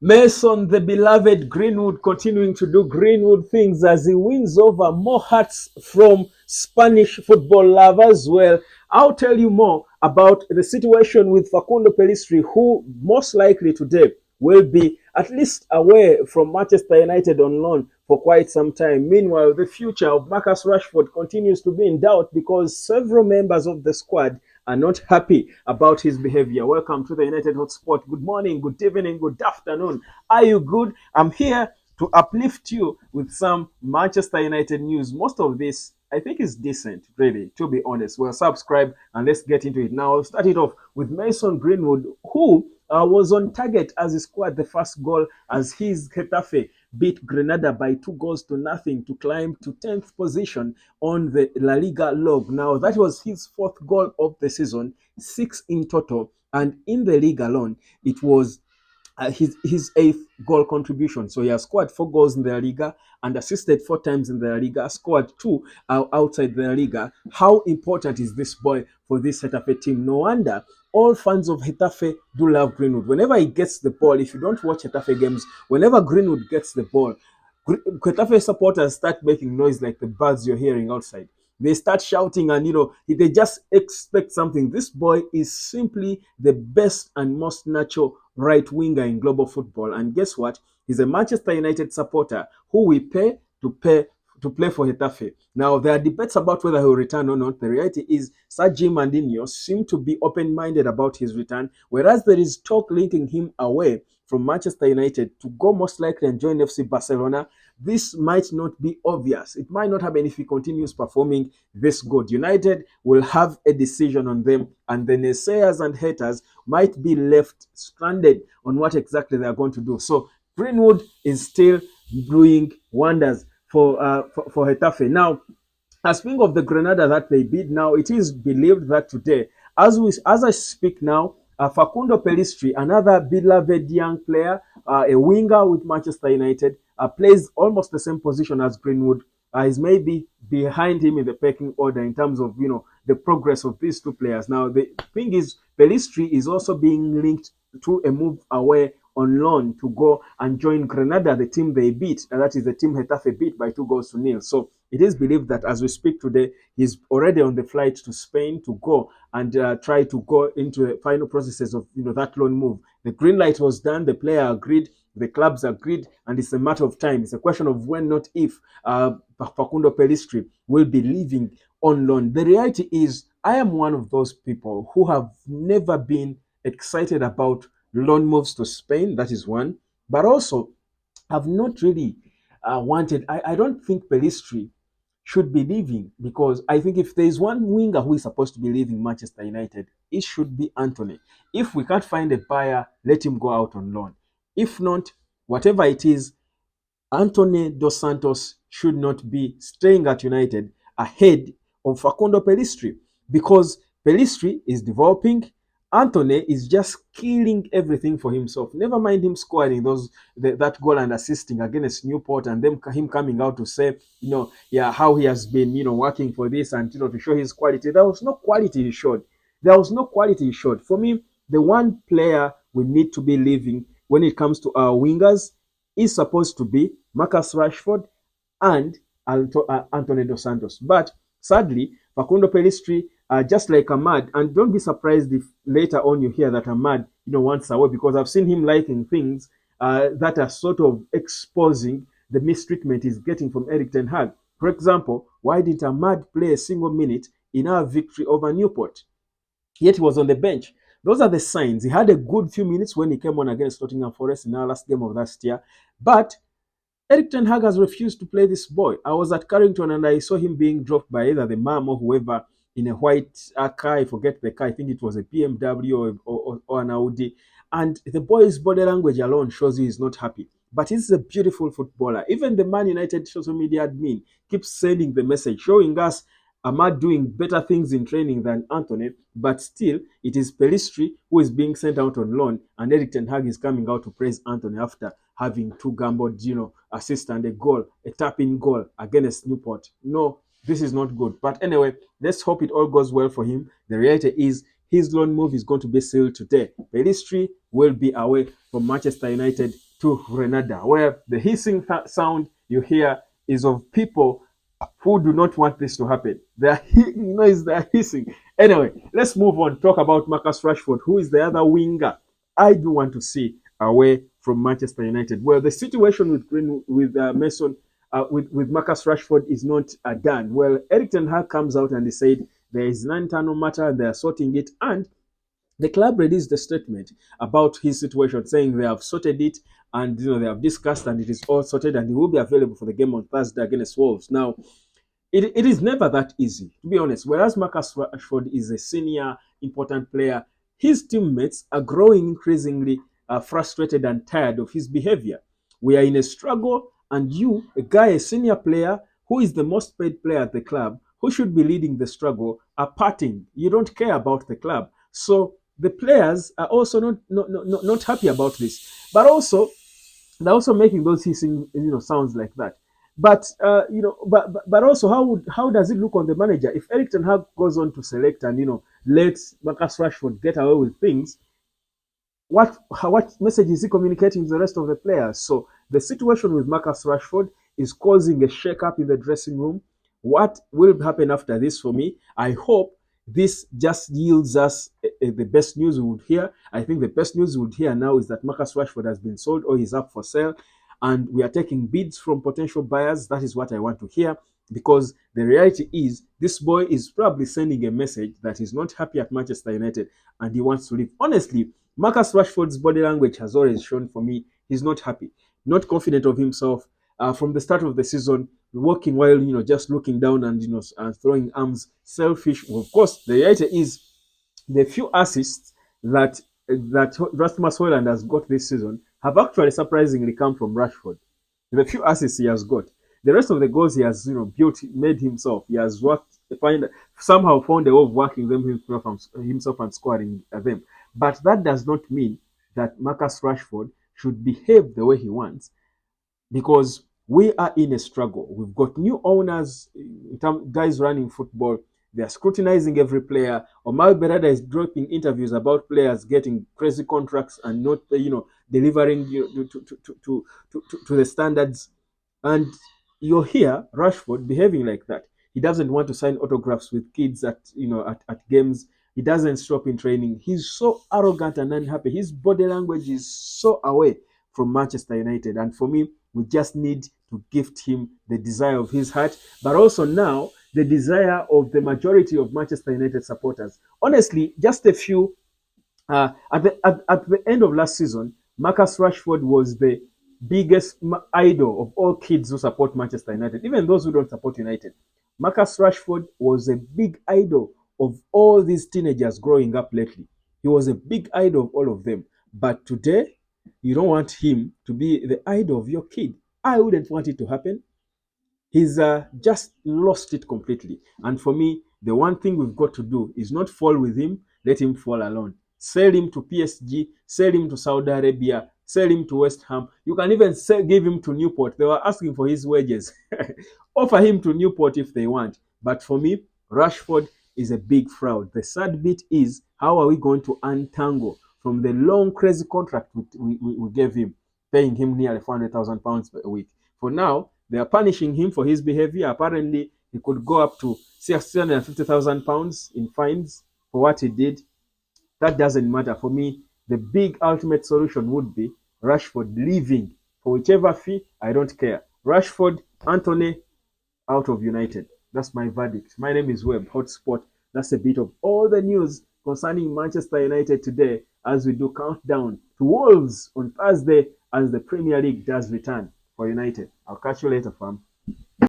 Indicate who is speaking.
Speaker 1: Mason, the beloved Greenwood, continuing to do Greenwood things as he wins over more hearts from Spanish football lovers. Well, I'll tell you more about the situation with Facundo Pellistri, who most likely today will be at least away from Manchester United on loan for quite some time. Meanwhile, the future of Marcus Rashford continues to be in doubt because several members of the squad are not happy about his behavior. Welcome to the United Hotspot. Good morning, good evening, good afternoon. Are you good? I'm here to uplift you with some Manchester United news. Most of this, I think, is decent, really, to be honest. Well, subscribe and let's get into it. Now, I'll start it off with Mason Greenwood, who was on target as he scored the first goal as his Getafe beat Granada by 2 goals to nothing to climb to 10th position on the La Liga log. Now, that was his fourth goal of the season, 6 in total. And in the league alone, it was his eighth goal contribution. So he has scored 4 goals in the La Liga and assisted 4 times in the La Liga, scored two outside the La Liga. How important is this boy for this Getafe team? No wonder all fans of Getafe do love Greenwood. Whenever he gets the ball, if you don't watch Getafe games, whenever Greenwood gets the ball, Getafe supporters start making noise like the birds you're hearing outside. They start shouting and they just expect something. This boy is simply the best and most natural right winger in global football. And guess what? He's a Manchester United supporter who we pay to play for Getafe. Now, there are debates about whether he will return or not. The reality is, Sir Jim and Ineos seem to be open-minded about his return, whereas there is talk linking him away from Manchester United to go most likely and join FC Barcelona. This might not be obvious. It might not happen if he continues performing this good. United will have a decision on them, and the naysayers and haters might be left stranded on what exactly they are going to do. So Greenwood is still doing wonders for Getafe. Now, speaking of the Granada that they beat, now it is believed that today, as I speak now, Facundo Pellistri, another beloved young player, a winger with Manchester United, plays almost the same position as Greenwood. Is maybe behind him in the pecking order in terms of the progress of these two players. Now the thing is, Pellistri is also being linked to a move away on loan to go and join Granada, the team they beat, and that is the team Getafe beat by 2 goals to nil. So it is believed that as we speak today, he's already on the flight to Spain to go and try to go into the final processes of that loan move. The green light was done, the player agreed, the clubs agreed, and it's a matter of time. It's a question of when, not if, Facundo Pellistri will be leaving on loan. The reality is, I am one of those people who have never been excited about loan moves to Spain. That is one, but also have not really wanted. I don't think Pellistri should be leaving, because I think if there is one winger who is supposed to be leaving Manchester United, it should be Anthony. If we can't find a buyer, let him go out on loan. If not, whatever it is, Anthony Dos Santos should not be staying at United ahead of Facundo Pellistri, because Pellistri is developing. Anthony is just killing everything for himself. Never mind him scoring that goal and assisting against Newport, and then him coming out to say, yeah, how he has been, working for this and to show his quality. There was no quality he showed. There was no quality he showed. For me, the one player we need to be leaving when it comes to our wingers is supposed to be Marcus Rashford and Anthony Dos Santos. But sadly, Facundo Pellistri, just like Ahmad, and don't be surprised if later on you hear that Ahmad, wants away, because I've seen him liking things that are sort of exposing the mistreatment he's getting from Eric Ten Hag. For example, why didn't Ahmad play a single minute in our victory over Newport? Yet he was on the bench. Those are the signs. He had a good few minutes when he came on against Nottingham Forest in our last game of last year. But Eric Ten Hag has refused to play this boy. I was at Carrington and I saw him being dropped by either the mom or whoever in a white car. I forget the car. I think it was a BMW or an Audi. And the boy's body language alone shows you he's not happy. But he's a beautiful footballer. Even the Man United social media admin keeps sending the message, showing us Ahmad doing better things in training than Anthony, but still, it is Pellistri who is being sent out on loan, and Eric Ten Hag is coming out to praise Anthony after having two gambled, assists and a goal, a tap-in goal against Newport. No, this is not good. But anyway, let's hope it all goes well for him. The reality is, his loan move is going to be sealed today. Pellistri will be away from Manchester United to Grenada, where the hissing sound you hear is of people who do not want this to happen. They're they're hissing. Anyway, let's move on. Talk about Marcus Rashford, who is the other winger I do want to see away from Manchester United. Well, the situation with Mason, with Marcus Rashford is not done. Well, Eric Ten Hag comes out and he said there is an internal matter and they are sorting it, and the club released a statement about his situation, saying they have sorted it and they have discussed and it is all sorted and he will be available for the game on Thursday against Wolves. Now, it is never that easy, to be honest. Whereas Marcus Rashford is a senior, important player, his teammates are growing increasingly frustrated and tired of his behavior. We are in a struggle, and you, a guy, a senior player who is the most paid player at the club, who should be leading the struggle, are parting. You don't care about the club. So the players are also not happy about this. But also, they're also making those hissing sounds like that. But but also how does it look on the manager if Eric Ten Hag goes on to select and lets Marcus Rashford get away with things? What message is he communicating to the rest of the players? So the situation with Marcus Rashford is causing a shake-up in the dressing room. What will happen after this for me? I hope this just yields us the best news we would hear. I think the best news we would hear now is that Marcus Rashford has been sold or he's up for sale, and we are taking bids from potential buyers. That is what I want to hear, because the reality is this boy is probably sending a message that he's not happy at Manchester United and he wants to leave. Honestly, Marcus Rashford's body language has always shown for me he's not happy, not confident of himself. From the start of the season, walking while just looking down and and throwing arms, selfish. Well, of course, the reality is the few assists that Rasmus Hojlund has got this season have actually surprisingly come from Rashford. The few assists he has got, the rest of the goals he has made himself. He has somehow found a way of working them himself and scoring them. But that does not mean that Marcus Rashford should behave the way he wants, because we are in a struggle. We've got new owners, guys running football. They are scrutinizing every player. Omar Berada is dropping interviews about players getting crazy contracts and not, delivering to the standards. And you're here, Rashford, behaving like that. He doesn't want to sign autographs with kids at games. He doesn't stop in training. He's so arrogant and unhappy. His body language is so away from Manchester United. And for me, we just need to gift him the desire of his heart, but also now the desire of the majority of Manchester United supporters. Honestly, just a few at the end of last season, Marcus Rashford was the biggest idol of all kids who support Manchester United, even those who don't support United. Marcus Rashford was a big idol of all these teenagers growing up lately. He was a big idol of all of them. But today, you don't want him to be the idol of your kid. I wouldn't want it to happen. He's just lost it completely. And for me, the one thing we've got to do is not fall with him, let him fall alone. Sell him to PSG, sell him to Saudi Arabia, sell him to West Ham. You can even give him to Newport. They were asking for his wages. Offer him to Newport if they want. But for me, Rashford is a big fraud. The sad bit is, how are we going to untangle from the long, crazy contract we gave him, paying him nearly £400,000 a week? For now, they are punishing him for his behavior. Apparently, he could go up to £650,000 in fines for what he did. That doesn't matter. For me, the big ultimate solution would be Rashford leaving for whichever fee. I don't care. Rashford, Anthony, out of United. That's my verdict. My name is Webb, Hotspot. That's a bit of all the news concerning Manchester United today as we do countdown to Wolves on Thursday as the Premier League does return for United. I'll catch you later, fam.